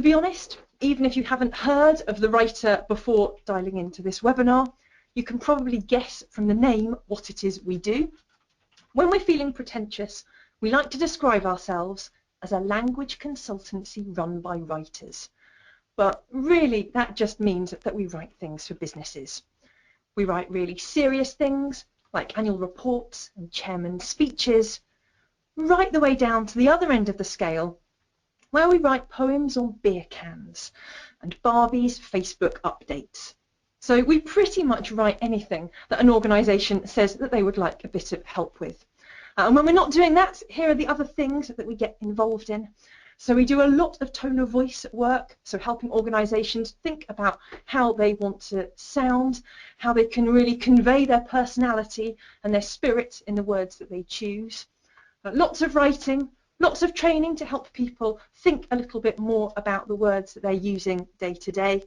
To be honest, even if you haven't heard of the writer before dialing into this webinar, you can probably guess from the name what it is we do. When we're feeling pretentious, we like to describe ourselves as a language consultancy run by writers. But really, that just means that we write things for businesses. We write really serious things like annual reports and chairman's speeches, right the way down to the other end of the scale, where we write poems on beer cans and Barbie's Facebook updates. So we pretty much write anything that an organisation says that they would like a bit of help with. And when we're not doing that, here are the other things that we get involved in. So we do a lot of tone of voice work, so helping organisations think about how they want to sound, how they can really convey their personality and their spirit in the words that they choose. Lots of writing, lots of training to help people think a little bit more about the words that they're using day to day.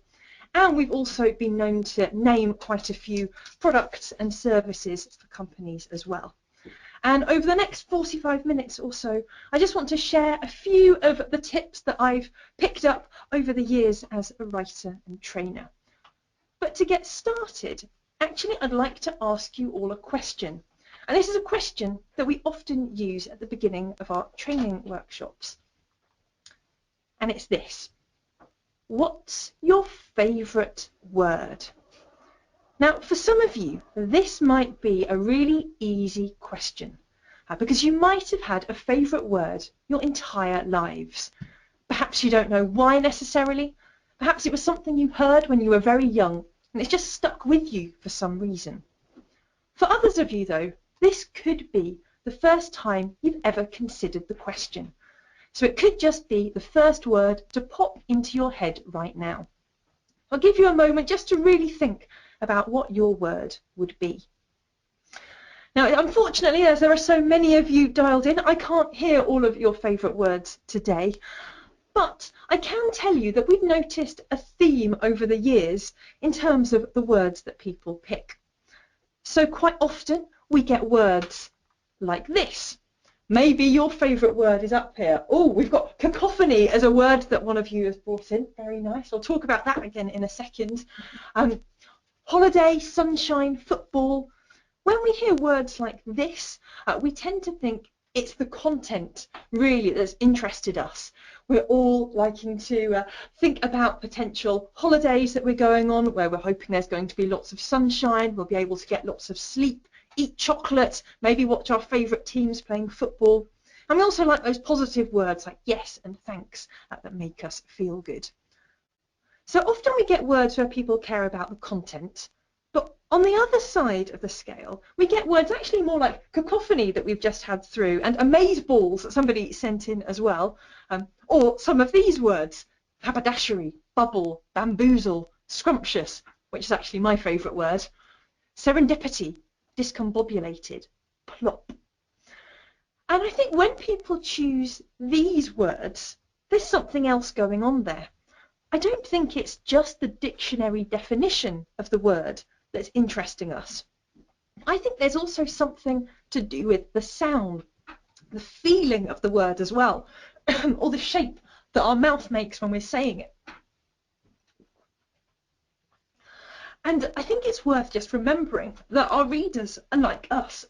And we've also been known to name quite a few products and services for companies as well. And over the next 45 minutes or so, I just want to share a few of the tips that I've picked up over the years as a writer and trainer. But to get started, actually, I'd like to ask you all a question. And this is a question that we often use at the beginning of our training workshops. And it's this: what's your favourite word? Now, for some of you, this might be a really easy question because you might have had a favourite word your entire lives. Perhaps you don't know why necessarily. Perhaps it was something you heard when you were very young and it's just stuck with you for some reason. For others of you, though, this could be the first time you've ever considered the question. So it could just be the first word to pop into your head right now. I'll give you a moment just to really think about what your word would be. Now, unfortunately, as there are so many of you dialed in, I can't hear all of your favourite words today, but I can tell you that we've noticed a theme over the years in terms of the words that people pick. So quite often we get words like this. Maybe your favourite word is up here. Oh, we've got cacophony as a word that one of you has brought in. Very nice. I'll talk about that again in a second. Holiday, sunshine, football. When we hear words like this, we tend to think it's the content really that's interested us. We're all liking to think about potential holidays that we're going on, where we're hoping there's going to be lots of sunshine, we'll be able to get lots of sleep, eat chocolate, maybe watch our favourite teams playing football. And we also like those positive words like yes and thanks that make us feel good. So often we get words where people care about the content, but on the other side of the scale, we get words actually more like cacophony that we've just had through, and amazeballs that somebody sent in as well, or some of these words: haberdashery, bubble, bamboozle, scrumptious, which is actually my favourite word, serendipity, discombobulated, plop. And I think when people choose these words, there's something else going on there. I don't think it's just the dictionary definition of the word that's interesting us. I think there's also something to do with the sound, the feeling of the word as well, or the shape that our mouth makes when we're saying it. And I think it's worth just remembering that our readers are like us,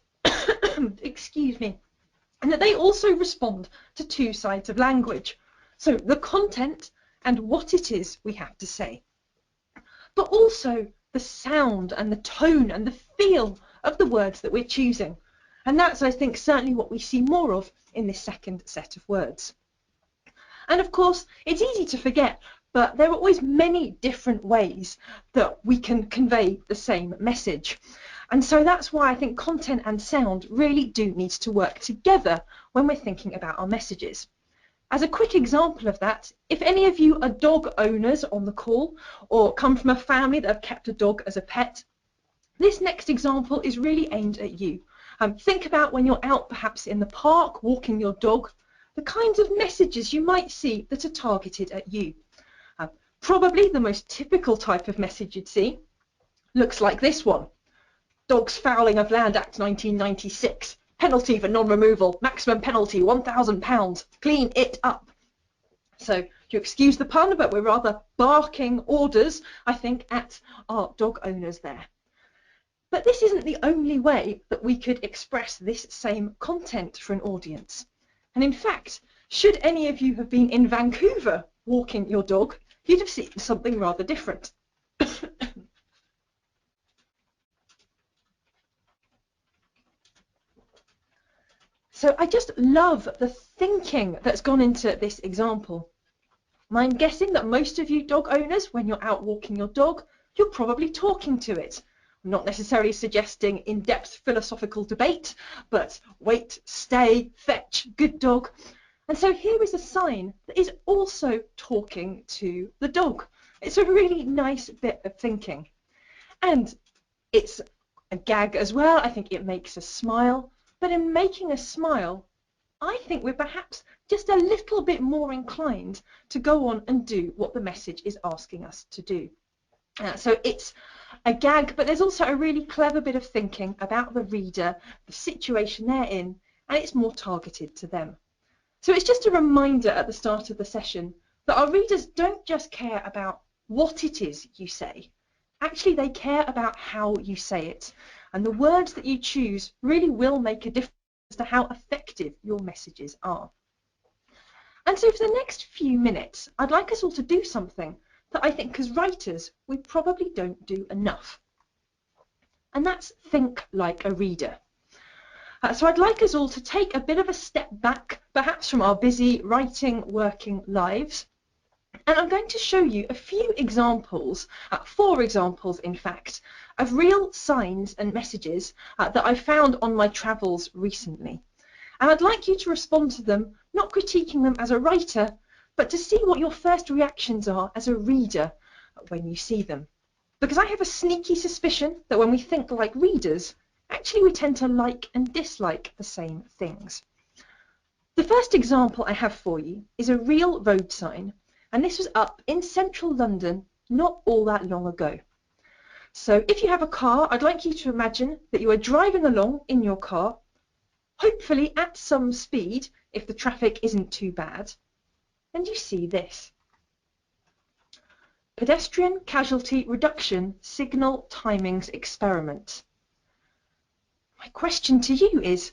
excuse me, and that they also respond to two sides of language. So the content and what it is we have to say, but also the sound and the tone and the feel of the words that we're choosing. And that's, I think, certainly what we see more of in this second set of words. And of course, it's easy to forget, but there are always many different ways that we can convey the same message. And so that's why I think content and sound really do need to work together when we're thinking about our messages. As a quick example of that, if any of you are dog owners on the call or come from a family that have kept a dog as a pet, this next example is really aimed at you. Think about when you're out perhaps in the park walking your dog, the kinds of messages you might see that are targeted at you. Probably the most typical type of message you'd see looks like this one: Dogs Fouling of Land Act 1996. Penalty for non-removal, maximum penalty £1,000, clean it up. So You excuse the pun, but we're rather barking orders, I think, at our dog owners there. But this isn't the only way that we could express this same content for an audience. And in fact, should any of you have been in Vancouver walking your dog, you'd have seen something rather different. So I just love the thinking that's gone into this example. I'm guessing that most of you dog owners, when you're out walking your dog, you're probably talking to it. I'm not necessarily suggesting in-depth philosophical debate, but wait, stay, fetch, good dog. And so here is a sign that is also talking to the dog. It's a really nice bit of thinking. And it's a gag as well. I think it makes us smile. But in making us smile, I think we're perhaps just a little bit more inclined to go on and do what the message is asking us to do. So it's a gag, but there's also a really clever bit of thinking about the reader, the situation they're in, and it's more targeted to them. So it's just a reminder at the start of the session that our readers don't just care about what it is you say. Actually, they care about how you say it. And the words that you choose really will make a difference to how effective your messages are. And so for the next few minutes, I'd like us all to do something that I think as writers we probably don't do enough. And that's think like a reader. So I'd like us all to take a bit of a step back, perhaps from our busy writing, working lives. And I'm going to show you a few examples, 4 examples in fact, of real signs and messages that I found on my travels recently. And I'd like you to respond to them, not critiquing them as a writer, but to see what your first reactions are as a reader when you see them. Because I have a sneaky suspicion that when we think like readers, actually we tend to like and dislike the same things. The first example I have for you is a real road sign, and this was up in central London not all that long ago. So if you have a car, I'd like you to imagine that you are driving along in your car, hopefully at some speed if the traffic isn't too bad, and you see this. Pedestrian casualty reduction signal timings experiment. My question to you is,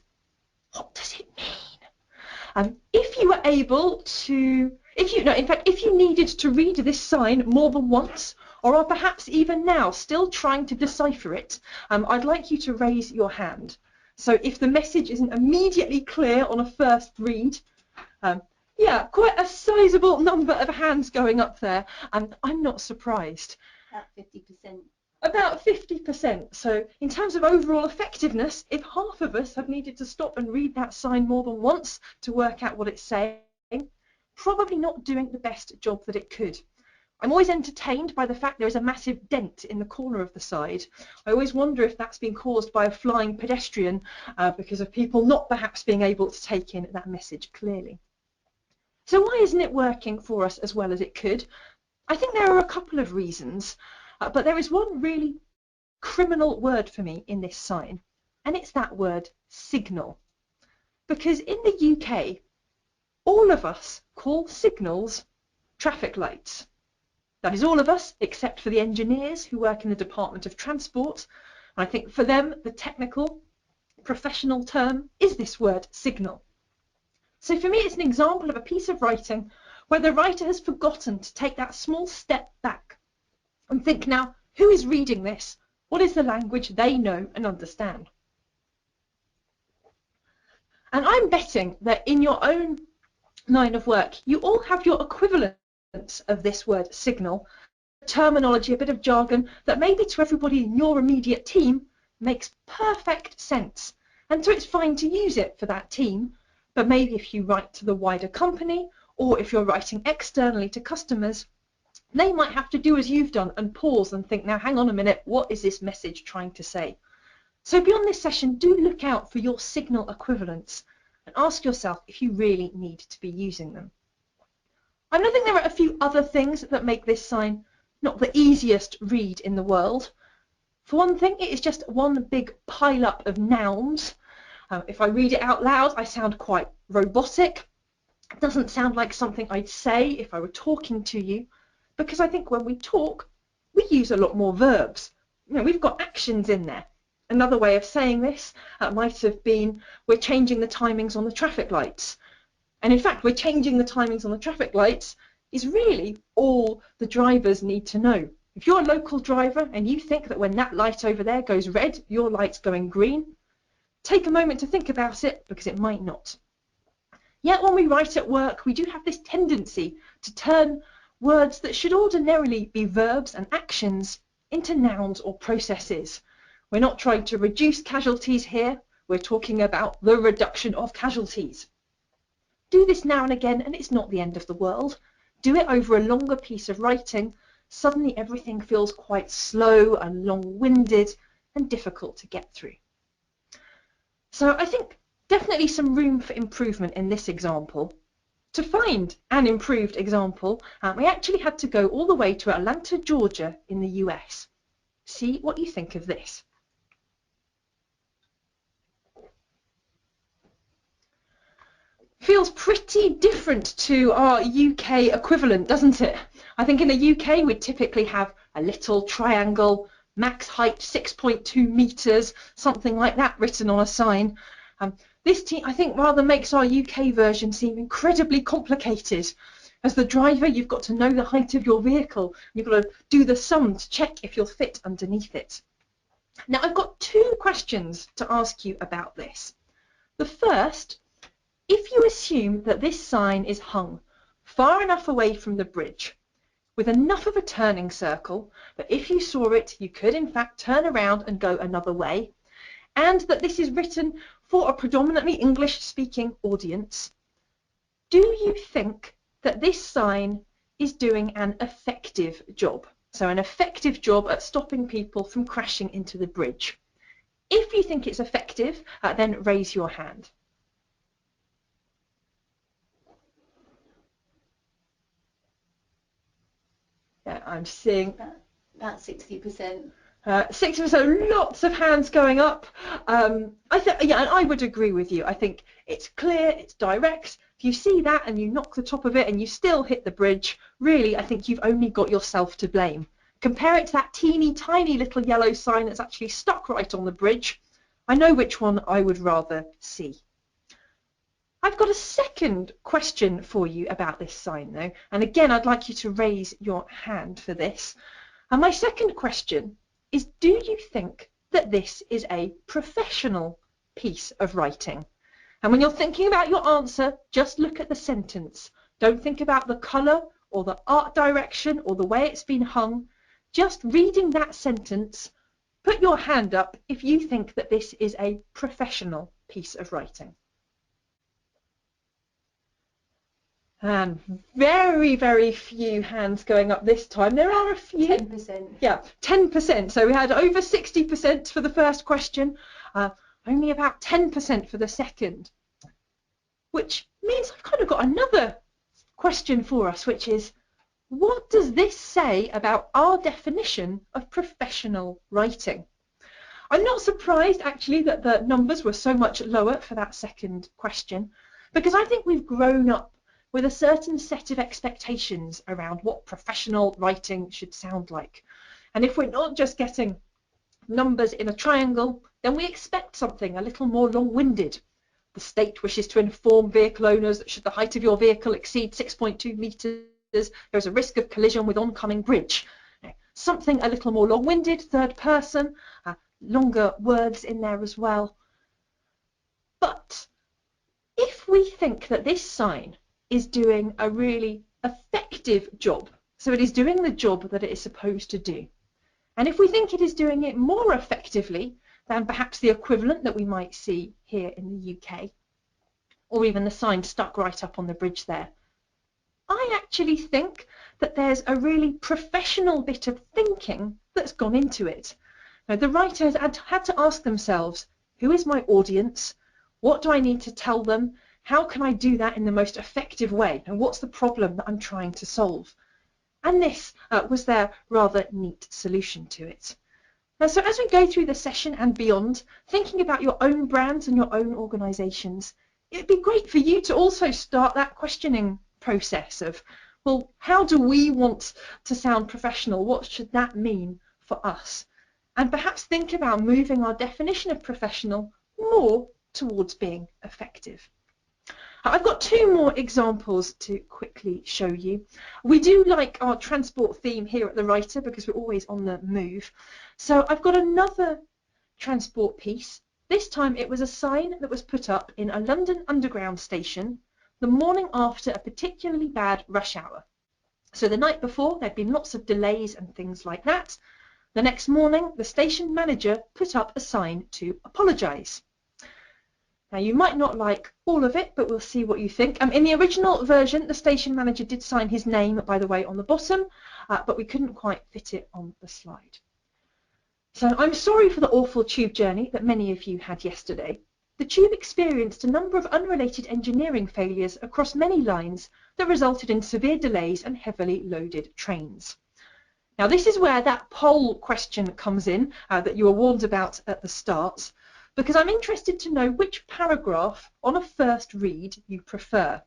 what does it mean? If you were able to, if you needed to read this sign more than once, or are perhaps even now still trying to decipher it, I'd like you to raise your hand. So if the message isn't immediately clear on a first read, yeah, quite a sizable number of hands going up there, and I'm not surprised. About 50%. About 50%. So in terms of overall effectiveness, if half of us have needed to stop and read that sign more than once to work out what it's saying, probably not doing the best job that it could. I'm always entertained by the fact there is a massive dent in the corner of the side. I always wonder if that's been caused by a flying pedestrian because of people not perhaps being able to take in that message clearly. So why isn't it working for us as well as it could? I think there are a couple of reasons, but there is one really criminal word for me in this sign, and it's that word signal. Because in the UK, all of us call signals traffic lights. That is all of us, except for the engineers who work in the Department of Transport. And I think for them, the technical, professional term is this word signal. So for me, it's an example of a piece of writing where the writer has forgotten to take that small step back and think, now, who is reading this? What is the language they know and understand? And I'm betting that in your own line of work, you all have your equivalents of this word signal, terminology, a bit of jargon that maybe to everybody in your immediate team makes perfect sense. And so it's fine to use it for that team, but maybe if you write to the wider company, or if you're writing externally to customers, they might have to do as you've done and pause and think, now hang on a minute, what is this message trying to say? So beyond this session, do look out for your signal equivalents and ask yourself if you really need to be using them. I think there are a few other things that make this sign not the easiest read in the world. For one thing, it is just one big pile up of nouns. If I read it out loud, I sound quite robotic. It doesn't sound like something I'd say if I were talking to you, because I think when we talk, we use a lot more verbs. You know, we've got actions in there. Another way of saying this might have been, we're changing the timings on the traffic lights. And in fact, we're changing the timings on the traffic lights is really all the drivers need to know. If you're a local driver and you think that when that light over there goes red, your light's going green, take a moment to think about it, because it might not. Yet when we write at work, we do have this tendency to turn words that should ordinarily be verbs and actions into nouns or processes. We're not trying to reduce casualties here, we're talking about the reduction of casualties. Do this now and again and it's not the end of the world. Do it over a longer piece of writing, suddenly everything feels quite slow and long-winded and difficult to get through. So I think definitely some room for improvement in this example. To find an improved example, we actually had to go all the way to Atlanta, Georgia in the US. See what you think of this. Feels pretty different to our UK equivalent, doesn't it? I think in the UK we'd typically have a little triangle, max height 6.2 meters, something like that written on a sign. This I think rather makes our UK version seem incredibly complicated. As the driver, you've got to know the height of your vehicle. You've got to do the sum to check if you'll fit underneath it. Now I've got two questions to ask you about this. The first, if you assume that this sign is hung far enough away from the bridge, with enough of a turning circle that if you saw it, you could in fact turn around and go another way, and that this is written for a predominantly English-speaking audience, do you think that this sign is doing an effective job? So an effective job at stopping people from crashing into the bridge. If you think it's effective, then raise your hand. Yeah, I'm seeing about 60%. 60%, lots of hands going up. I think, yeah, and I would agree with you. I think it's clear, it's direct. If you see that and you knock the top of it and you still hit the bridge, really, I think you've only got yourself to blame. Compare it to that teeny tiny little yellow sign that's actually stuck right on the bridge. I know which one I would rather see. I've got a second question for you about this sign though, and again I'd like you to raise your hand for this. And my second question is, do you think that this is a professional piece of writing? And when you're thinking about your answer, just look at the sentence. Don't think about the colour or the art direction or the way it's been hung. Just reading that sentence, put your hand up if you think that this is a professional piece of writing. And very, very few hands going up this time. There are a few. 10%. Yeah, 10%. So we had over 60% for the first question, only about 10% for the second. Which means I've kind of got another question for us, which is, what does this say about our definition of professional writing? I'm not surprised actually that the numbers were so much lower for that second question, because I think we've grown up with a certain set of expectations around what professional writing should sound like. And if we're not just getting numbers in a triangle, then we expect something a little more long-winded. The state wishes to inform vehicle owners that should the height of your vehicle exceed 6.2 meters, there is a risk of collision with oncoming bridge. Something a little more long-winded, third person, longer words in there as well. But if we think that this sign is doing a really effective job, so it is doing the job that it is supposed to do, and if we think it is doing it more effectively than perhaps the equivalent that we might see here in the UK, or even the sign stuck right up on the bridge there, I actually think that there's a really professional bit of thinking that's gone into it. Now, the writers had to ask themselves, who is my audience? What do I need to tell them? How can I do that in the most effective way? And what's the problem that I'm trying to solve? And this was their rather neat solution to it. Now, so as we go through the session and beyond, thinking about your own brands and your own organisations, it'd be great for you to also start that questioning process of, well, how do we want to sound professional? What should that mean for us? And perhaps think about moving our definition of professional more towards being effective. I've got two more examples to quickly show you. We do like our transport theme here at the Writer because we're always on the move. So I've got another transport piece. This time it was a sign that was put up in a London Underground station the morning after a particularly bad rush hour. So the night before there'd been lots of delays and things like that. The next morning the station manager put up a sign to apologise. Now you might not like all of it, but we'll see what you think. In the original version the station manager did sign his name, by the way, on the bottom, but we couldn't quite fit it on the slide. So I'm sorry for the awful tube journey that many of you had yesterday. The tube experienced a number of unrelated engineering failures across many lines that resulted in severe delays and heavily loaded trains. Now this is where that poll question comes in that you were warned about at the start, because I'm interested to know which paragraph on a first read you prefer.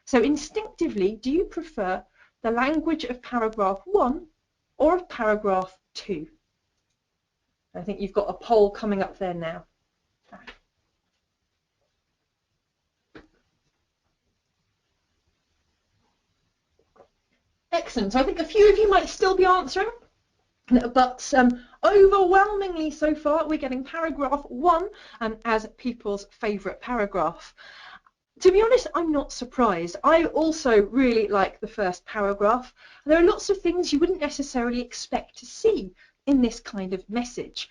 So instinctively, do you prefer the language of paragraph 1 or of paragraph 2? I think you've got a poll coming up there now. Excellent. So I think a few of you might still be answering, but overwhelmingly so far we're getting paragraph 1 as people's favourite paragraph. To be honest, I'm not surprised. I also really like the first paragraph. There are lots of things you wouldn't necessarily expect to see in this kind of message.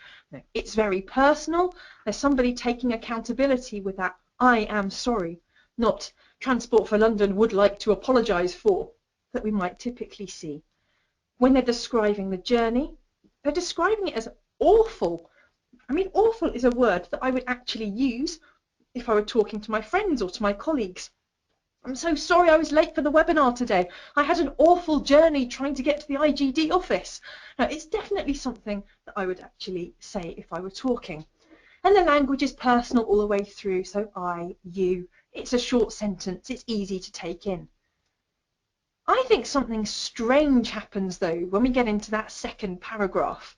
It's very personal. There's somebody taking accountability with that "I am sorry," not "Transport for London would like to apologise for," that we might typically see. When they're describing the journey, they're describing it as awful. I mean, awful is a word that I would actually use if I were talking to my friends or to my colleagues. I'm so sorry I was late for the webinar today. I had an awful journey trying to get to the IGD office. Now, it's definitely something that I would actually say if I were talking. And the language is personal all the way through, so I, you. It's a short sentence. It's easy to take in. I think something strange happens, though, when we get into that second paragraph.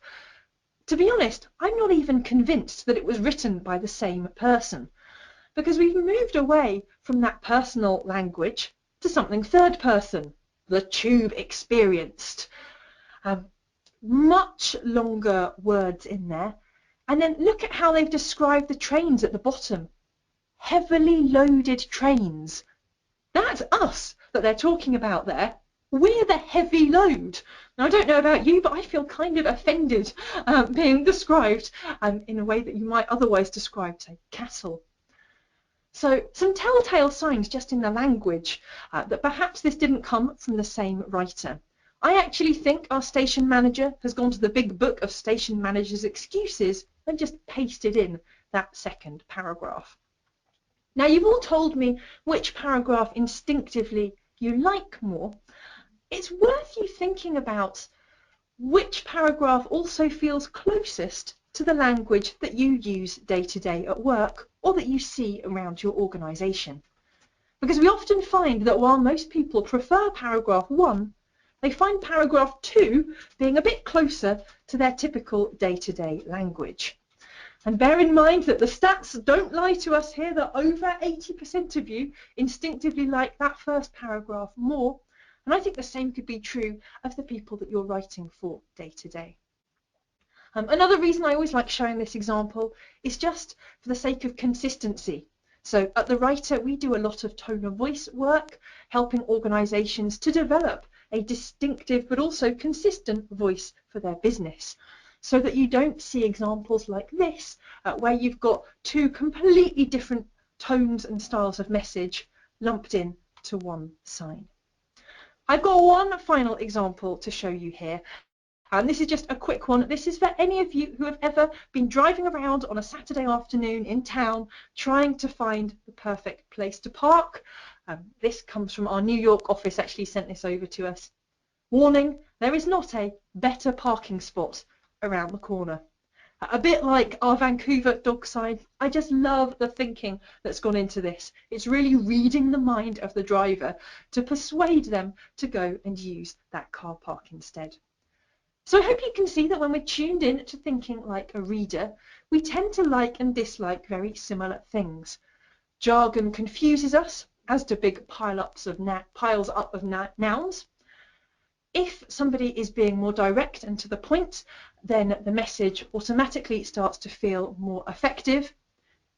To be honest, I'm not even convinced that it was written by the same person, because we've moved away from that personal language to something third person, the tube experienced. Much longer words in there. And then look at how they've described the trains at the bottom. Heavily loaded trains. That's us that they're talking about there. We're the heavy load. Now, I don't know about you, but I feel kind of offended being described in a way that you might otherwise describe, say, cattle. So some telltale signs just in the language that perhaps this didn't come from the same writer. I actually think our station manager has gone to the big book of station managers' excuses and just pasted in that second paragraph. Now, you've all told me which paragraph instinctively you like more. It's worth you thinking about which paragraph also feels closest to the language that you use day to day at work or that you see around your organisation. Because we often find that while most people prefer paragraph 1, they find paragraph 2 being a bit closer to their typical day-to-day language. And bear in mind that the stats don't lie to us here, that over 80% of you instinctively like that first paragraph more. And I think the same could be true of the people that you're writing for day to day. Another reason I always like showing this example is just for the sake of consistency. So at the Writer, we do a lot of tone of voice work, helping organisations to develop a distinctive but also consistent voice for their business, so that you don't see examples like this, where you've got two completely different tones and styles of message lumped in to one sign. I've got one final example to show you here. And this is just a quick one. This is for any of you who have ever been driving around on a Saturday afternoon in town trying to find the perfect place to park. This comes from our New York office, actually sent this over to us. Warning, there is not a better parking spot around the corner. A bit like our Vancouver dog sign, I just love the thinking that's gone into this. It's really reading the mind of the driver to persuade them to go and use that car park instead. So I hope you can see that when we're tuned in to thinking like a reader, we tend to like and dislike very similar things. Jargon confuses us, as do big piles up of nouns. If somebody is being more direct and to the point, then the message automatically starts to feel more effective.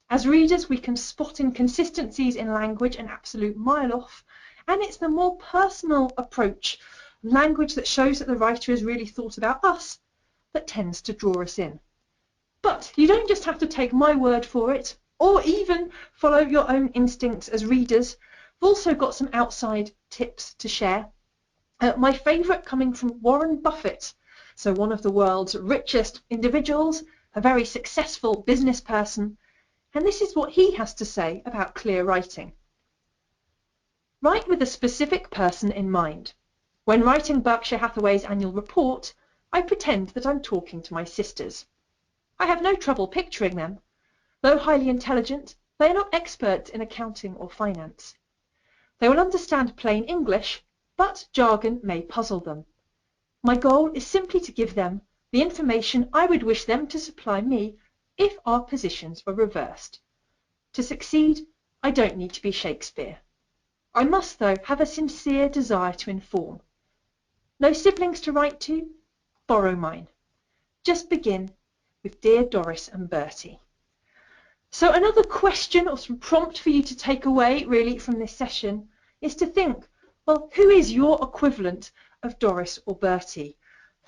As readers, we can spot inconsistencies in language an absolute mile off, and it's the more personal approach, language that shows that the writer has really thought about us, that tends to draw us in. But you don't just have to take my word for it, or even follow your own instincts as readers. We've also got some outside tips to share. My favourite coming from Warren Buffett, so one of the world's richest individuals, a very successful business person, and this is what he has to say about clear writing. Write with a specific person in mind. When writing Berkshire Hathaway's annual report, I pretend that I'm talking to my sisters. I have no trouble picturing them. Though highly intelligent, they are not experts in accounting or finance. They will understand plain English, but jargon may puzzle them. My goal is simply to give them the information I would wish them to supply me if our positions were reversed. To succeed, I don't need to be Shakespeare. I must, though, have a sincere desire to inform. No siblings to write to? Borrow mine. Just begin with Dear Doris and Bertie. So another question or some prompt for you to take away really from this session is to think, well, who is your equivalent of Doris or Bertie?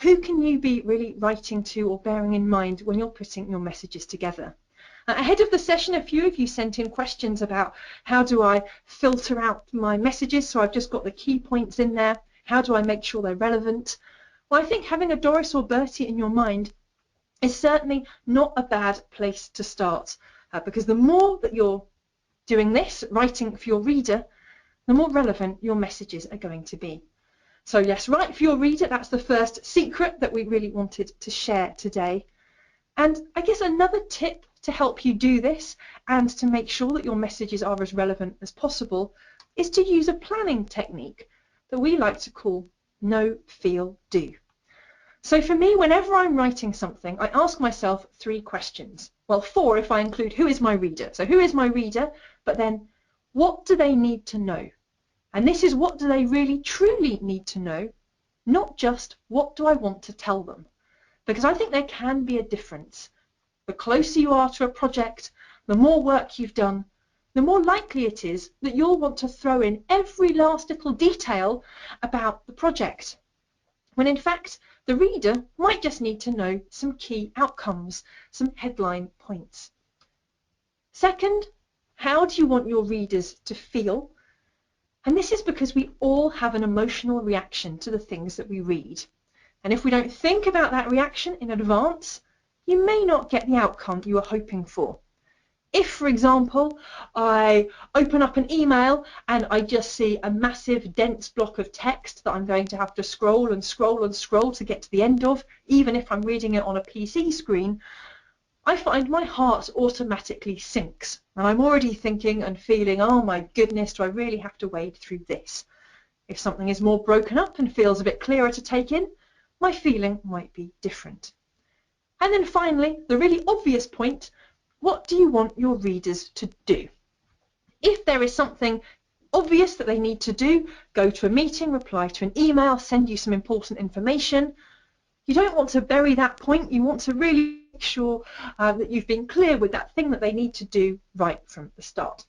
Who can you be really writing to or bearing in mind when you're putting your messages together? Ahead of the session, a few of you sent in questions about how do I filter out my messages, so I've just got the key points in there. How do I make sure they're relevant? Well, I think having a Doris or Bertie in your mind is certainly not a bad place to start, because the more that you're doing this, writing for your reader, the more relevant your messages are going to be. So yes, write for your reader. That's the first secret that we really wanted to share today. And I guess another tip to help you do this and to make sure that your messages are as relevant as possible is to use a planning technique that we like to call know, feel, do. So for me, whenever I'm writing something, I ask myself 3 questions. Well, 4 if I include who is my reader. So who is my reader? But then what do they need to know? And this is what do they really truly need to know, not just what do I want to tell them. Because I think there can be a difference. The closer you are to a project, the more work you've done, the more likely it is that you'll want to throw in every last little detail about the project, when in fact the reader might just need to know some key outcomes, some headline points. Second, how do you want your readers to feel? And this is because we all have an emotional reaction to the things that we read. And if we don't think about that reaction in advance, you may not get the outcome you are hoping for. If, for example, I open up an email and I just see a massive dense block of text that I'm going to have to scroll and scroll and scroll to get to the end of, even if I'm reading it on a PC screen, I find my heart automatically sinks. And I'm already thinking and feeling, oh my goodness, do I really have to wade through this? If something is more broken up and feels a bit clearer to take in, my feeling might be different. And then finally, the really obvious point, what do you want your readers to do? If there is something obvious that they need to do, go to a meeting, reply to an email, send you some important information, you don't want to bury that point. You want to really make sure that you've been clear with that thing that they need to do right from the start.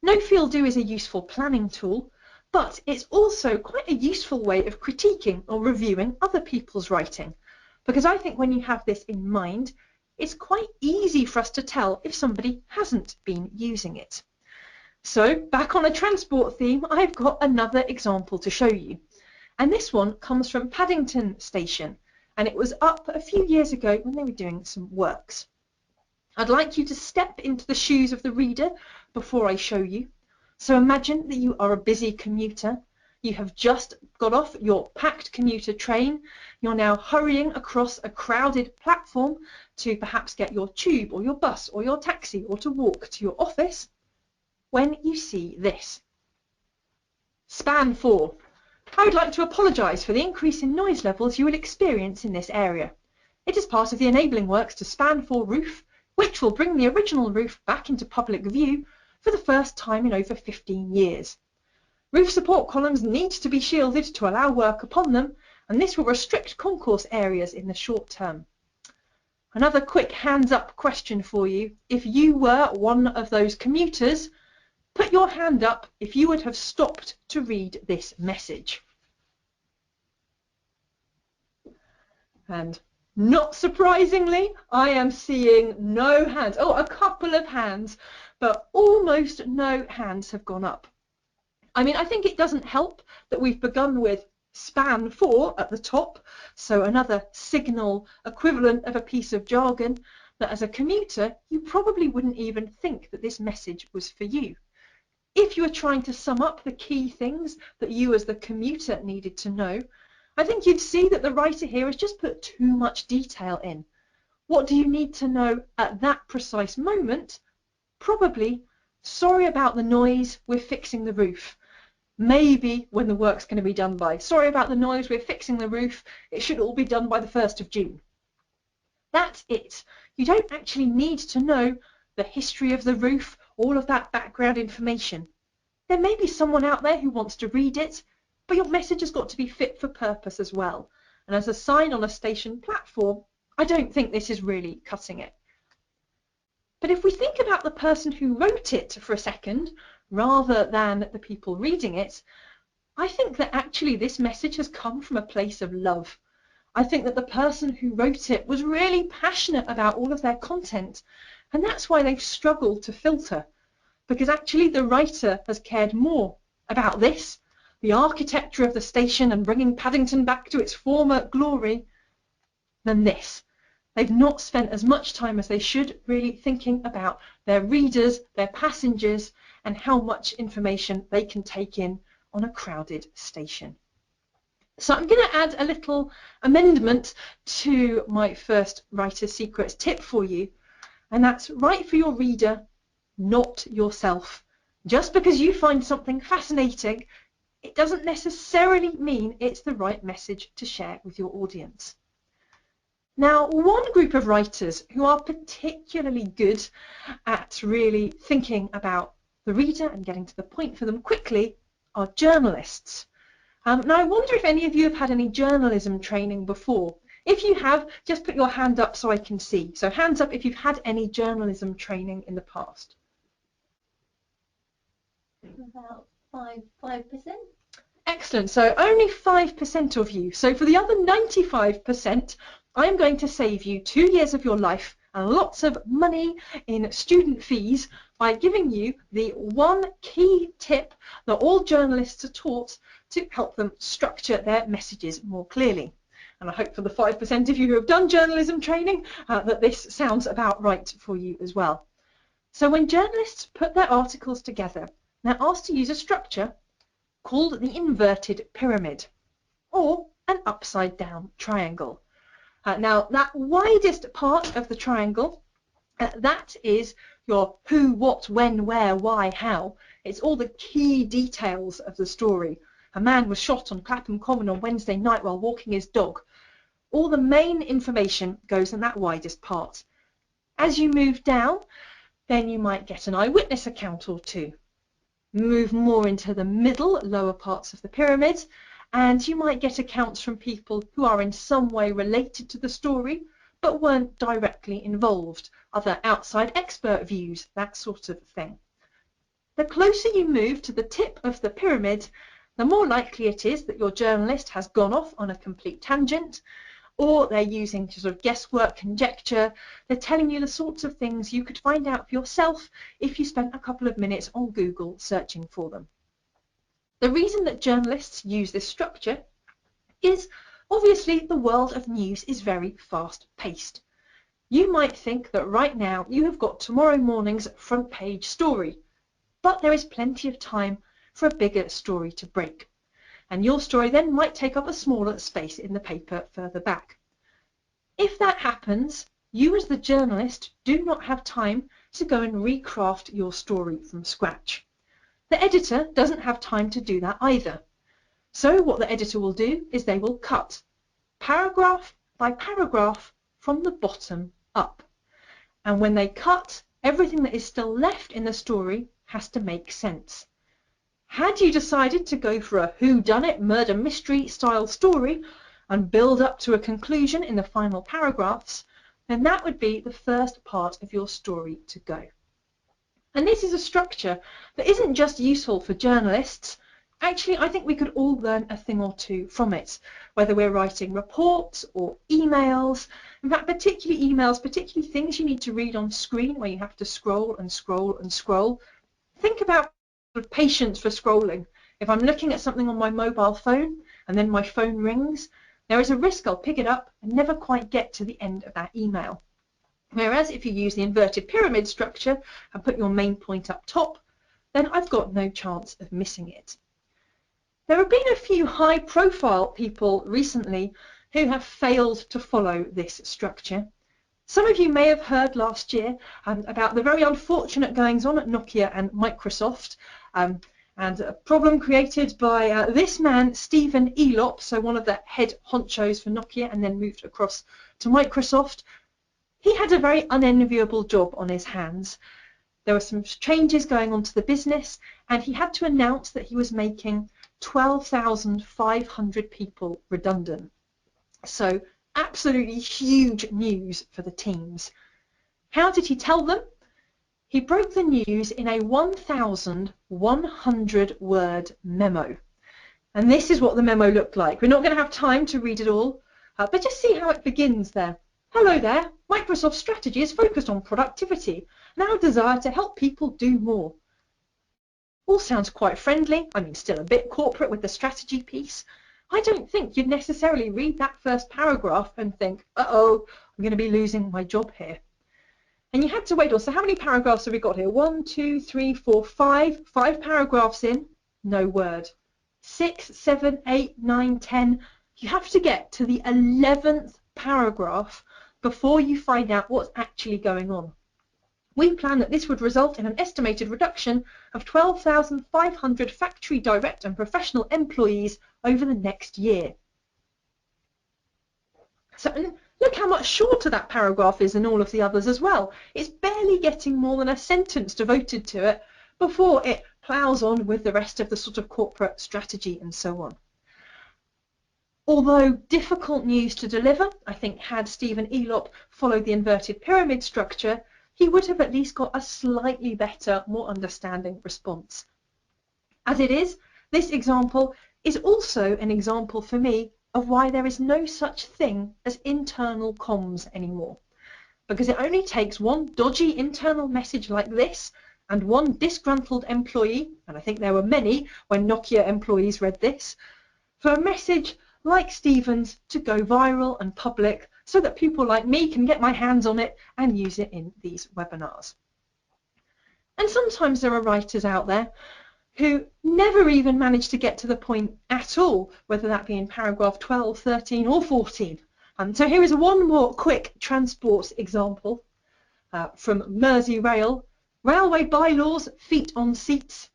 Know, feel, do is a useful planning tool, but it's also quite a useful way of critiquing or reviewing other people's writing, because I think when you have this in mind, it's quite easy for us to tell if somebody hasn't been using it. So back on a transport theme, I've got another example to show you. And this one comes from Paddington Station, and it was up a few years ago when they were doing some works. I'd like you to step into the shoes of the reader before I show you. So imagine that you are a busy commuter. You have just got off your packed commuter train. You're now hurrying across a crowded platform to perhaps get your tube or your bus or your taxi or to walk to your office when you see this. Span 4. I would like to apologise for the increase in noise levels you will experience in this area. It is part of the enabling works to Span 4 roof, which will bring the original roof back into public view for the first time in over 15 years. Roof support columns need to be shielded to allow work upon them, and this will restrict concourse areas in the short term. Another quick hands up question for you. If you were one of those commuters, put your hand up if you would have stopped to read this message. And not surprisingly, I am seeing no hands. Oh, a couple of hands, but almost no hands have gone up. I mean, I think it doesn't help that we've begun with Span 4 at the top, so another signal equivalent of a piece of jargon that as a commuter, you probably wouldn't even think that this message was for you. If you were trying to sum up the key things that you as the commuter needed to know, I think you'd see that the writer here has just put too much detail in. What do you need to know at that precise moment? Probably, sorry about the noise, we're fixing the roof. Maybe when the work's going to be done by. Sorry about the noise, we're fixing the roof. It should all be done by the 1st of June. That's it. You don't actually need to know the history of the roof, all of that background information. There may be someone out there who wants to read it, but your message has got to be fit for purpose as well. And as a sign on a station platform, I don't think this is really cutting it. But if we think about the person who wrote it for a second, rather than the people reading it, I think that actually this message has come from a place of love. I think that the person who wrote it was really passionate about all of their content, and that's why they've struggled to filter, because actually the writer has cared more about this, the architecture of the station and bringing Paddington back to its former glory, than this. They've not spent as much time as they should really thinking about their readers, their passengers, and how much information they can take in on a crowded station. So I'm going to add a little amendment to my first Writer's Secrets tip for you, and that's write for your reader, not yourself. Just because you find something fascinating, it doesn't necessarily mean it's the right message to share with your audience. Now, one group of writers who are particularly good at really thinking about the reader and getting to the point for them quickly are journalists. Now, I wonder if any of you have had any journalism training before. If you have, just put your hand up so I can see. So hands up if you've had any journalism training in the past. About 5%. Excellent. So only 5% of you. So for the other 95%, I'm going to save you 2 years of your life and lots of money in student fees by giving you the one key tip that all journalists are taught to help them structure their messages more clearly. And I hope for the 5% of you who have done journalism training that this sounds about right for you as well. So when journalists put their articles together, they're asked to use a structure called the inverted pyramid or an upside down triangle. Now that widest part of the triangle, that is your who, what, when, where, why, how. It's all the key details of the story. A man was shot on Clapham Common on Wednesday night while walking his dog. All the main information goes in that widest part. As you move down, then you might get an eyewitness account or two. Move more into the middle, lower parts of the pyramid, and you might get accounts from people who are in some way related to the story but weren't directly involved, other outside expert views, that sort of thing. The closer you move to the tip of the pyramid, the more likely it is that your journalist has gone off on a complete tangent, or they're using sort of guesswork, conjecture. They're telling you the sorts of things you could find out for yourself if you spent a couple of minutes on Google searching for them. The reason that journalists use this structure is obviously the world of news is very fast-paced. You might think that right now you have got tomorrow morning's front page story, but there is plenty of time for a bigger story to break. and your story then might take up a smaller space in the paper further back. If that happens, you as the journalist do not have time to go and recraft your story from scratch. The editor doesn't have time to do that either. So what the editor will do is they will cut paragraph by paragraph from the bottom up. And when they cut, everything that is still left in the story has to make sense. Had you decided to go for a whodunit murder mystery style story and build up to a conclusion in the final paragraphs, then that would be the first part of your story to go. And this is a structure that isn't just useful for journalists. Actually, I think we could all learn a thing or two from it, whether we're writing reports or emails. In fact, particularly emails, particularly things you need to read on screen where you have to scroll and scroll and scroll. Think about patience for scrolling. If I'm looking at something on my mobile phone and then my phone rings, there is a risk I'll pick it up and never quite get to the end of that email. Whereas if you use the inverted pyramid structure and put your main point up top, then I've got no chance of missing it. There have been a few high-profile people recently who have failed to follow this structure. Some of you may have heard last year about the very unfortunate goings-on at Nokia and Microsoft, and a problem created by this man, Stephen Elop, so one of the head honchos for Nokia and then moved across to Microsoft. He had a very unenviable job on his hands. There were some changes going on to the business, and he had to announce that he was making 12,500 people redundant. So absolutely huge news for the teams. How did he tell them? He broke the news in a 1,100-word memo. And this is what the memo looked like. We're not going to have time to read it all, but just see how it begins there. Hello there. Microsoft's strategy is focused on productivity and our desire to help people do more. All sounds quite friendly. I mean, still a bit corporate with the strategy piece. I don't think you'd necessarily read that first paragraph and think, uh-oh, I'm going to be losing my job here. And you had to wait on, so how many paragraphs have we got here? 1, 2, 3, 4, 5. 5 paragraphs in, no word. 6, 7, 8, 9, 10. You have to get to the 11th paragraph before you find out what's actually going on. We plan that this would result in an estimated reduction of 12,500 factory direct and professional employees over the next year. So look how much shorter that paragraph is than all of the others as well. It's barely getting more than a sentence devoted to it before it ploughs on with the rest of the sort of corporate strategy and so on. Although difficult news to deliver, I think had Stephen Elop followed the inverted pyramid structure, he would have at least got a slightly better, more understanding response. As it is, this example is also an example for me of why there is no such thing as internal comms anymore. Because it only takes one dodgy internal message like this and one disgruntled employee, and I think there were many when Nokia employees read this, for a message like Stephen's to go viral and public so that people like me can get my hands on it and use it in these webinars. And sometimes there are writers out there who never even manage to get to the point at all, whether that be in paragraph 12, 13 or 14. So here is one more quick transport example from Merseyrail. Railway bylaws, feet on seats.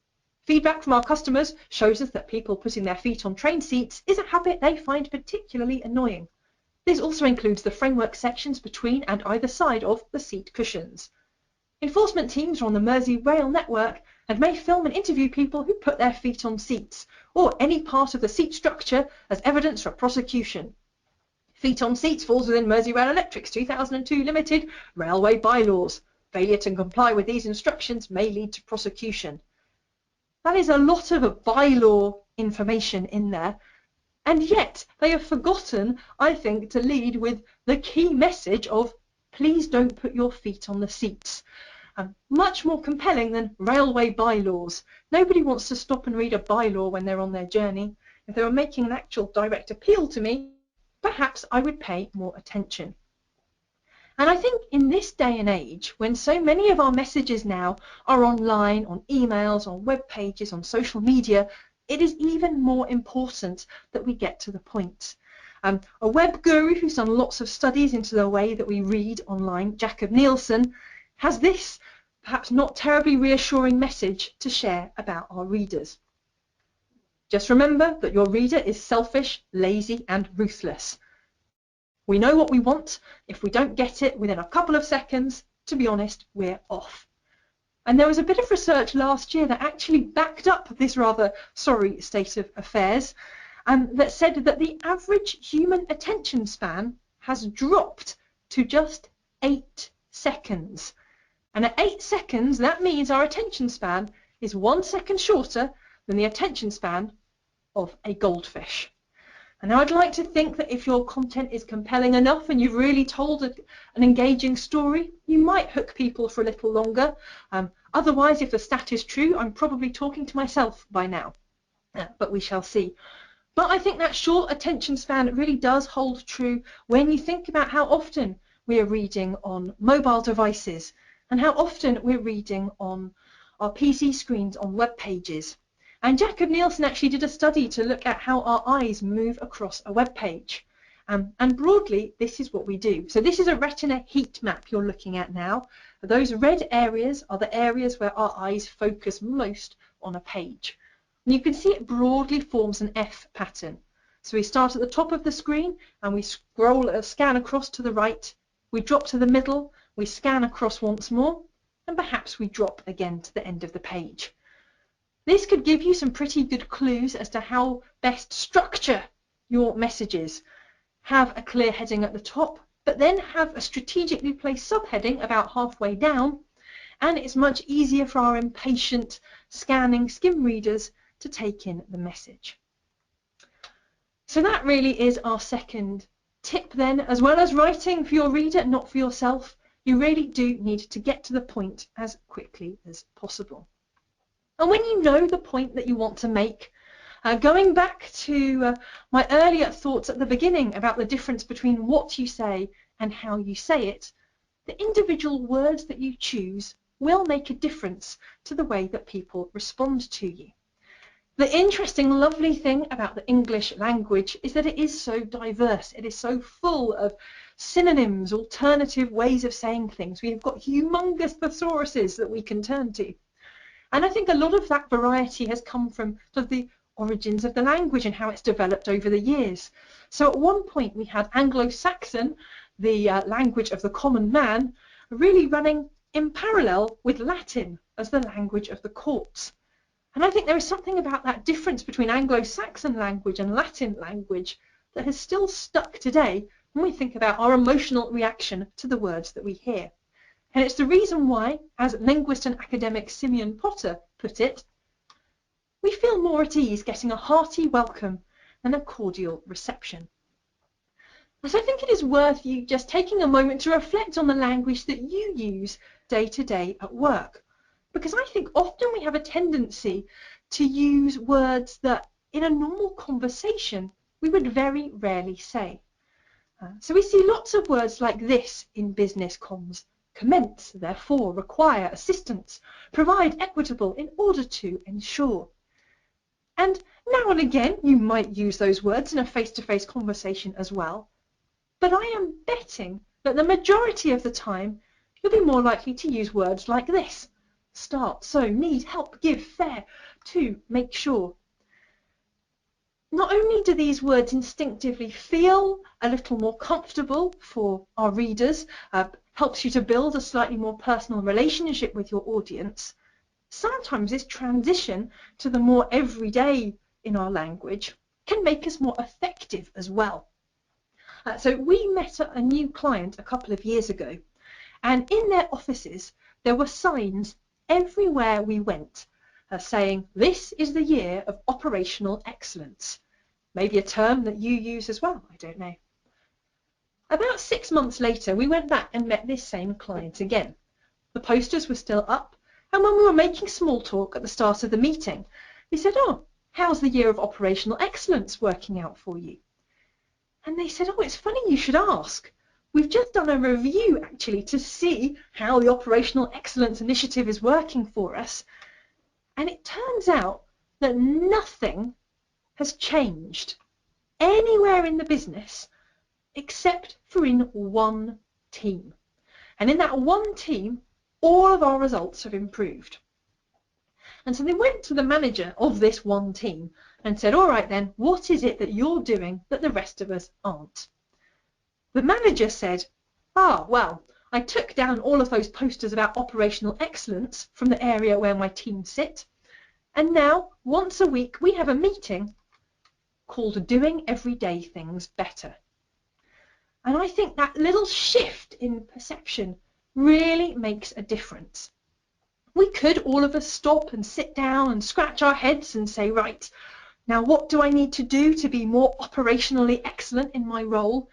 Feedback from our customers shows us that people putting their feet on train seats is a habit they find particularly annoying. This also includes the framework sections between and either side of the seat cushions. Enforcement teams are on the Merseyrail network and may film and interview people who put their feet on seats or any part of the seat structure as evidence for prosecution. Feet on seats falls within Merseyrail Electric's 2002 limited railway bylaws. Failure to comply with these instructions may lead to prosecution. That is a lot of bylaw information in there, and yet they have forgotten, I think, to lead with the key message of please don't put your feet on the seats. Much more compelling than railway bylaws. Nobody wants to stop and read a bylaw when they're on their journey. If they were making an actual direct appeal to me, perhaps I would pay more attention. And I think in this day and age, when so many of our messages now are online, on emails, on web pages, on social media, it is even more important that we get to the point. A web guru who's done lots of studies into the way that we read online, Jakob Nielsen, has this perhaps not terribly reassuring message to share about our readers. Just remember that your reader is selfish, lazy, and ruthless. We know what we want. If we don't get it within a couple of seconds, to be honest, we're off. And there was a bit of research last year that actually backed up this rather sorry state of affairs, that said that the average human attention span has dropped to just 8 seconds. And at 8 seconds, that means our attention span is 1 second shorter than the attention span of a goldfish. And I'd like to think that if your content is compelling enough and you've really told an engaging story, you might hook people for a little longer. Otherwise, if the stat is true, I'm probably talking to myself by now. But we shall see. But I think that short attention span really does hold true when you think about how often we are reading on mobile devices and how often we're reading on our PC screens on web pages. And Jakob Nielsen actually did a study to look at how our eyes move across a web page. And broadly, this is what we do. So this is a retina heat map you're looking at now. Those red areas are the areas where our eyes focus most on a page. And you can see it broadly forms an F pattern. So we start at the top of the screen and we scan across to the right. We drop to the middle, we scan across once more, and perhaps we drop again to the end of the page. This could give you some pretty good clues as to how best structure your messages. Have a clear heading at the top, but then have a strategically placed subheading about halfway down, and it's much easier for our impatient scanning skim readers to take in the message. So that really is our second tip then. As well as writing for your reader, not for yourself, you really do need to get to the point as quickly as possible. And when you know the point that you want to make, going back to my earlier thoughts at the beginning about the difference between what you say and how you say it, the individual words that you choose will make a difference to the way that people respond to you. The interesting, lovely thing about the English language is that it is so diverse. It is so full of synonyms, alternative ways of saying things. We've got humongous thesauruses that we can turn to. And I think a lot of that variety has come from sort of the origins of the language and how it's developed over the years. So at one point we had Anglo-Saxon, the language of the common man, really running in parallel with Latin as the language of the courts. And I think there is something about that difference between Anglo-Saxon language and Latin language that has still stuck today when we think about our emotional reaction to the words that we hear. And it's the reason why, as linguist and academic Simeon Potter put it, we feel more at ease getting a hearty welcome than a cordial reception. So I think it is worth you just taking a moment to reflect on the language that you use day to day at work. Because I think often we have a tendency to use words that in a normal conversation we would very rarely say. So we see lots of words like this in business comms: commence, therefore, require, assistance, provide, equitable, in order to, ensure. And now and again you might use those words in a face-to-face conversation as well. But I am betting that the majority of the time you'll be more likely to use words like this: start, so, need, help, give, fair, to, make sure. Not only do these words instinctively feel a little more comfortable for our readers, helps you to build a slightly more personal relationship with your audience, sometimes this transition to the more everyday in our language can make us more effective as well. So we met a new client a couple of years ago, and in their offices there were signs everywhere we went saying, "This is the year of operational excellence." Maybe a term that you use as well, I don't know. About 6 months later, we went back and met this same client again. The posters were still up, and when we were making small talk at the start of the meeting, we said, "Oh, how's the year of operational excellence working out for you?" And they said, "Oh, it's funny you should ask. We've just done a review, actually, to see how the operational excellence initiative is working for us. And it turns out that nothing has changed anywhere in the business except for in one team. And in that one team, all of our results have improved. And so they went to the manager of this one team and said, all right then, what is it that you're doing that the rest of us aren't? The manager said, well, I took down all of those posters about operational excellence from the area where my team sit, and now once a week we have a meeting called Doing Everyday Things Better. And I think that little shift in perception really makes a difference. We could all of us stop and sit down and scratch our heads and say, right, now what do I need to do to be more operationally excellent in my role?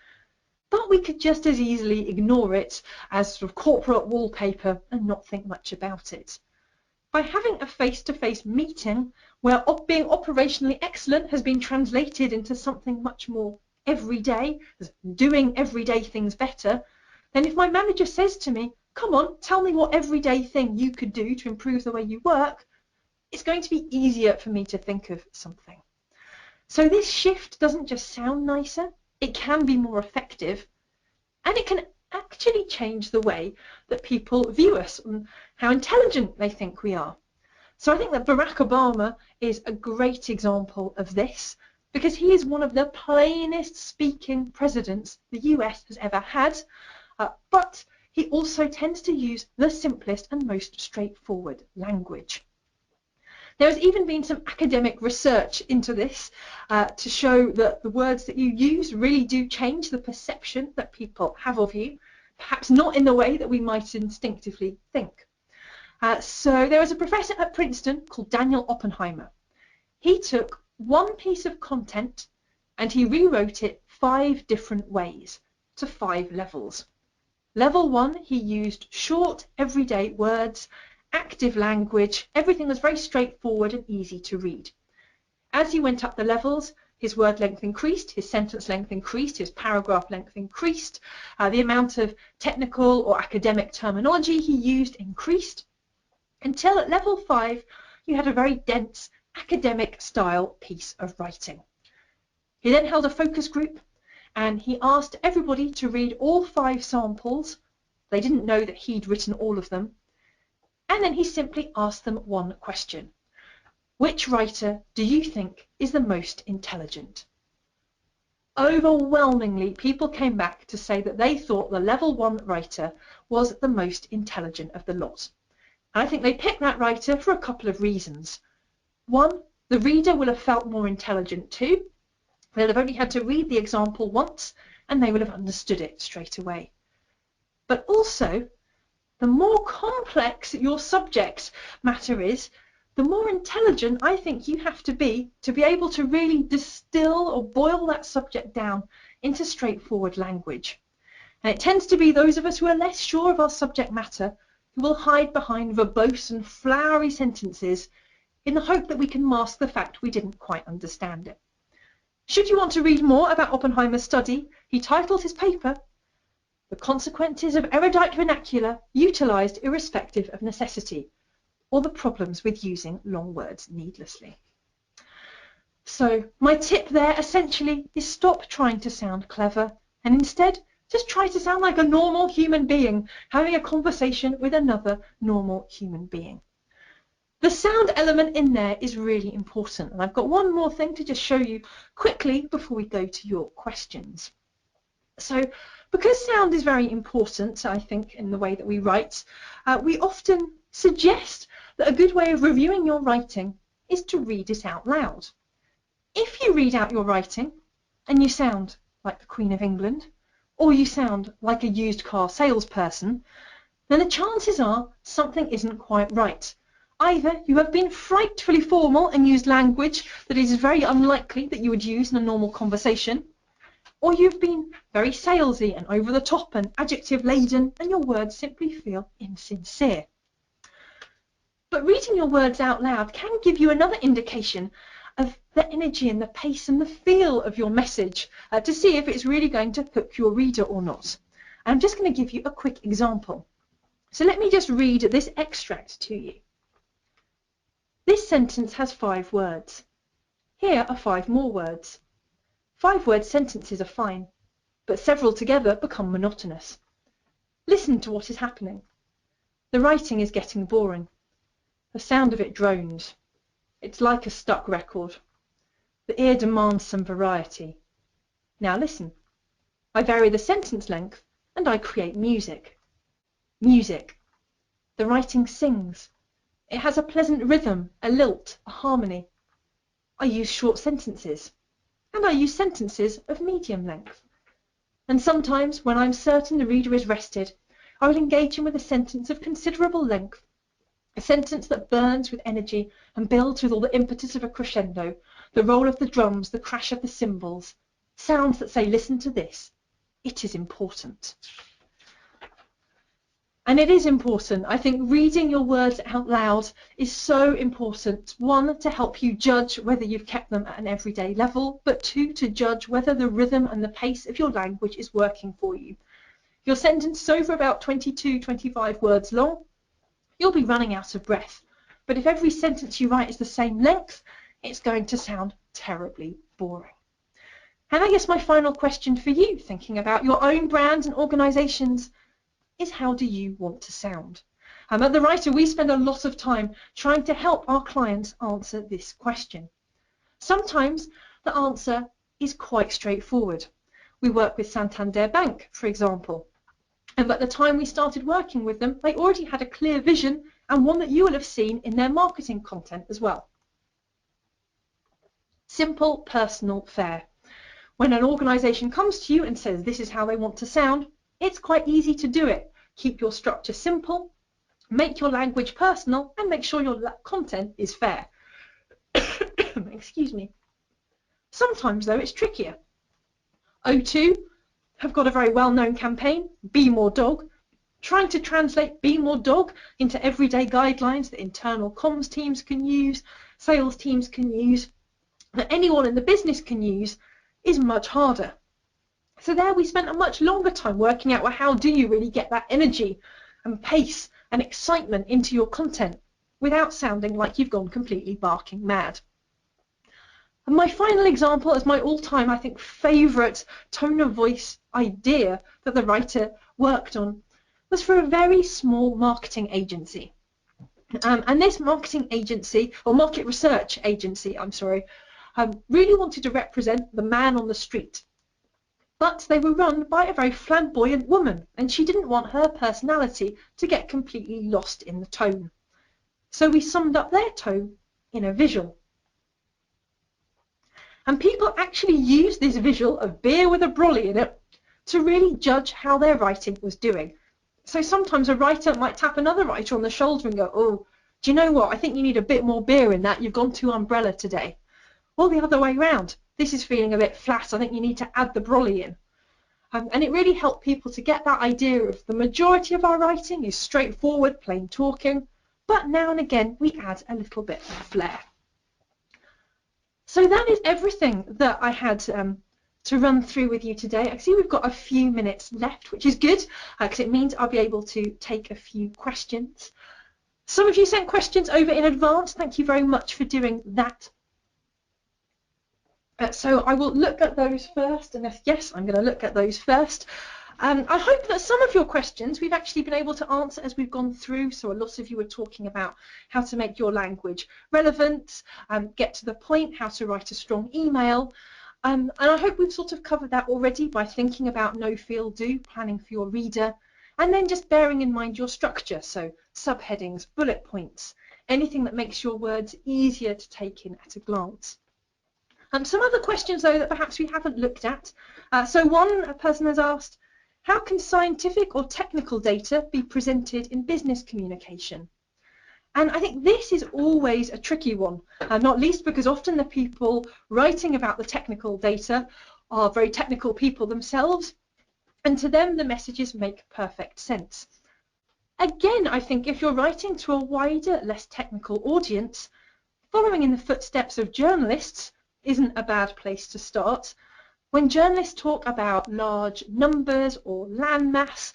But we could just as easily ignore it as sort of corporate wallpaper and not think much about it. By having a face-to-face meeting where being operationally excellent has been translated into something much more everyday, as doing everyday things better, then if my manager says to me, come on, tell me what everyday thing you could do to improve the way you work, it's going to be easier for me to think of something. So this shift doesn't just sound nicer, it can be more effective, and it can actually change the way that people view us and how intelligent they think we are. So I think that Barack Obama is a great example of this, because he is one of the plainest speaking presidents the US has ever had, but he also tends to use the simplest and most straightforward language. There has even been some academic research into this to show that the words that you use really do change the perception that people have of you, perhaps not in the way that we might instinctively think. So there was a professor at Princeton called Daniel Oppenheimer. He took one piece of content and he rewrote it 5 different ways to 5 levels. Level 1, he used short, everyday words, active language, everything was very straightforward and easy to read. As he went up the levels, his word length increased, his sentence length increased, his paragraph length increased, the amount of technical or academic terminology he used increased, until at level 5 you had a very dense academic style piece of writing. He then held a focus group and he asked everybody to read all 5 samples. They didn't know that he'd written all of them. And then he simply asked them one question. Which writer do you think is the most intelligent? Overwhelmingly, people came back to say that they thought the level 1 writer was the most intelligent of the lot. And I think they picked that writer for a couple of reasons. One, the reader will have felt more intelligent too. They'll have only had to read the example once and they will have understood it straight away. But also, the more complex your subject matter is, the more intelligent I think you have to be able to really distill or boil that subject down into straightforward language. And it tends to be those of us who are less sure of our subject matter who will hide behind verbose and flowery sentences in the hope that we can mask the fact we didn't quite understand it. Should you want to read more about Oppenheimer's study, he titled his paper The Consequences of Erudite Vernacular Utilised Irrespective of Necessity, or the Problems with Using Long Words Needlessly. So my tip there essentially is stop trying to sound clever and instead just try to sound like a normal human being having a conversation with another normal human being. The sound element in there is really important, and I've got one more thing to just show you quickly before we go to your questions. So because sound is very important, I think, in the way that we write, we often suggest that a good way of reviewing your writing is to read it out loud. If you read out your writing and you sound like the Queen of England, or you sound like a used car salesperson, then the chances are something isn't quite right. Either you have been frightfully formal and used language that is very unlikely that you would use in a normal conversation, or you've been very salesy and over the top and adjective laden and your words simply feel insincere. But reading your words out loud can give you another indication of the energy and the pace and the feel of your message to see if it's really going to hook your reader or not. And I'm just going to give you a quick example. So let me just read this extract to you. This sentence has 5 words. Here are 5 more words. 5-word sentences are fine, but several together become monotonous. Listen to what is happening. The writing is getting boring. The sound of it drones. It's like a stuck record. The ear demands some variety. Now listen. I vary the sentence length and I create music. Music. The writing sings. It has a pleasant rhythm, a lilt, a harmony. I use short sentences, and I use sentences of medium length. And sometimes, when I'm certain the reader is rested, I will engage him with a sentence of considerable length, a sentence that burns with energy and builds with all the impetus of a crescendo, the roll of the drums, the crash of the cymbals, sounds that say, listen to this, it is important. And it is important. I think reading your words out loud is so important. 1, to help you judge whether you've kept them at an everyday level, but 2, to judge whether the rhythm and the pace of your language is working for you. If your sentence is over about 22, 25 words long, you'll be running out of breath. But if every sentence you write is the same length, it's going to sound terribly boring. And I guess my final question for you, thinking about your own brands and organisations, is how do you want to sound? At The Writer, we spend a lot of time trying to help our clients answer this question. Sometimes the answer is quite straightforward. We work with Santander Bank, for example. And at the time we started working with them, they already had a clear vision and one that you will have seen in their marketing content as well. Simple, personal, fair. When an organisation comes to you and says this is how they want to sound, it's quite easy to do it. Keep your structure simple, make your language personal, and make sure your content is fair. Excuse me. Sometimes, though, it's trickier. O2 have got a very well-known campaign, Be More Dog, trying to translate Be More Dog into everyday guidelines that internal comms teams can use, sales teams can use, that anyone in the business can use, is much harder. So there we spent a much longer time working out, well, how do you really get that energy and pace and excitement into your content without sounding like you've gone completely barking mad. And my final example is my all-time, I think, favourite tone of voice idea that the writer worked on was for a very small marketing agency. And this marketing agency, or market research agency, really wanted to represent the man on the street. But they were run by a very flamboyant woman, and she didn't want her personality to get completely lost in the tone. So we summed up their tone in a visual. And people actually used this visual of beer with a brolly in it to really judge how their writing was doing. So sometimes a writer might tap another writer on the shoulder and go, oh, do you know what? I think you need a bit more beer in that. You've gone too umbrella today. Or the other way round. This is feeling a bit flat. I think you need to add the brolly in. And it really helped people to get that idea of the majority of our writing is straightforward, plain talking, but now and again we add a little bit of flair. So that is everything that I had to run through with you today. I see we've got a few minutes left, which is good, because it means I'll be able to take a few questions. Some of you sent questions over in advance. Thank you very much for doing that. So I will look at those first, and yes, I'm going to look at those first. I hope that some of your questions we've actually been able to answer as we've gone through. So a lot of you were talking about how to make your language relevant, get to the point, how to write a strong email. And I hope we've sort of covered that already by thinking about no, feel, do, planning for your reader, and then just bearing in mind your structure. So subheadings, bullet points, anything that makes your words easier to take in at a glance. Some other questions, though, that perhaps we haven't looked at. So one person has asked, how can scientific or technical data be presented in business communication? And I think this is always a tricky one, not least because often the people writing about the technical data are very technical people themselves, and to them the messages make perfect sense. Again, I think if you're writing to a wider, less technical audience, following in the footsteps of journalists isn't a bad place to start. When journalists talk about large numbers or landmass,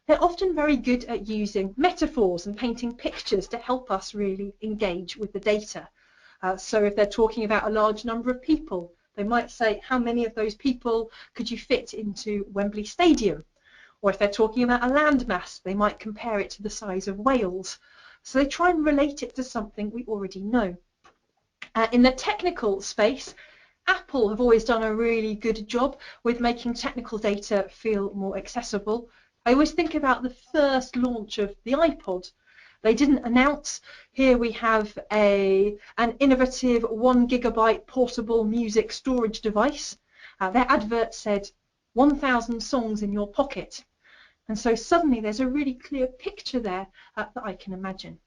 They're often very good at using metaphors and painting pictures to help us really engage with the data. So if they're talking about a large number of people, they might say, how many of those people could you fit into Wembley Stadium? Or if they're talking about a landmass, they might compare it to the size of Wales. So they try and relate it to something we already know. In the technical space, Apple have always done a really good job with making technical data feel more accessible. I always think about the first launch of the iPod. They didn't announce, here we have an innovative 1 gigabyte portable music storage device. Their advert said 1,000 songs in your pocket. And so suddenly there's a really clear picture there that I can imagine.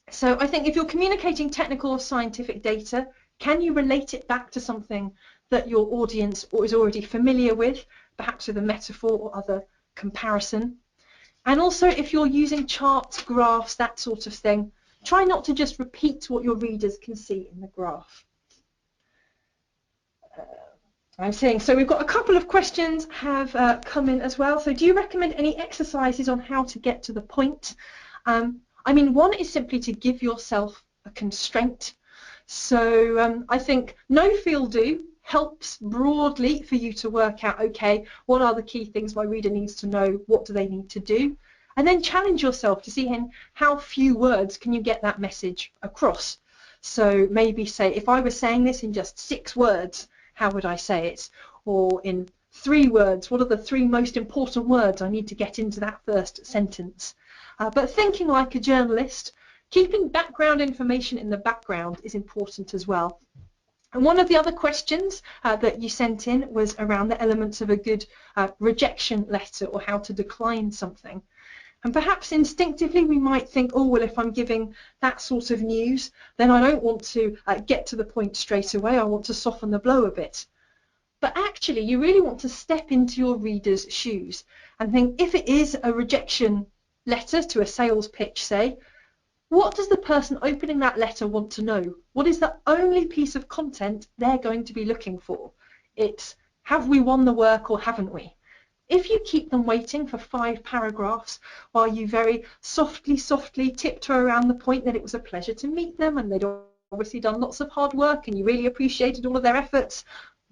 So I think if you're communicating technical or scientific data, can you relate it back to something that your audience is already familiar with, perhaps with a metaphor or other comparison? And also if you're using charts, graphs, that sort of thing, try not to just repeat what your readers can see in the graph. I'm saying, so we've got a couple of questions have come in as well. So do you recommend any exercises on how to get to the point? I mean, one is simply to give yourself a constraint. So I think no feel do helps broadly for you to work out, okay, what are the key things my reader needs to know? What do they need to do? And then challenge yourself to see in how few words can you get that message across. So maybe say, if I was saying this in just 6 words, how would I say it? Or in 3 words, what are the 3 most important words I need to get into that first sentence? But thinking like a journalist, keeping background information in the background is important as well. And one of the other questions that you sent in was around the elements of a good rejection letter, or how to decline something. And perhaps instinctively we might think, oh, well, if I'm giving that sort of news, then I don't want to get to the point straight away. I want to soften the blow a bit. But actually, you really want to step into your reader's shoes and think, if it is a rejection letter to a sales pitch, say, what does the person opening that letter want to know? What is the only piece of content they're going to be looking for? It's, have we won the work or haven't we? If you keep them waiting for 5 paragraphs while you very softly tiptoe around the point that it was a pleasure to meet them and they'd obviously done lots of hard work and you really appreciated all of their efforts,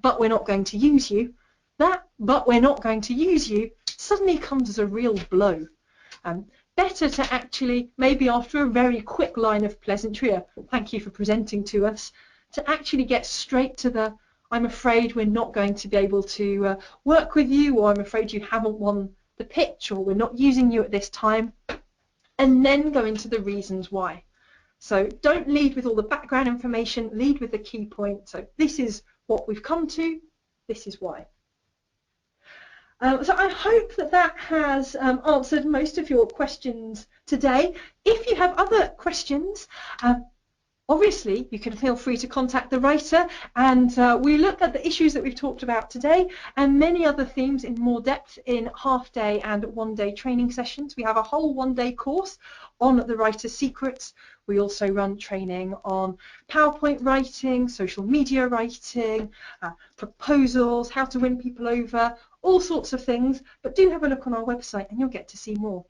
but we're not going to use you, that but we're not going to use you suddenly comes as a real blow. Better to actually, maybe after a very quick line of pleasantry, thank you for presenting to us, to actually get straight to the, I'm afraid we're not going to be able to work with you, or I'm afraid you haven't won the pitch, or we're not using you at this time, and then go into the reasons why. So don't lead with all the background information, lead with the key point. So this is what we've come to, this is why. So I hope that that has answered most of your questions today. If you have other questions, obviously you can feel free to contact the writer, and we looked at the issues that we've talked about today and many other themes in more depth in half-day and one-day training sessions. We have a whole one-day course on the writer's secrets. We also run training on PowerPoint writing, social media writing, proposals, how to win people over, all sorts of things. But do have a look on our website and you'll get to see more.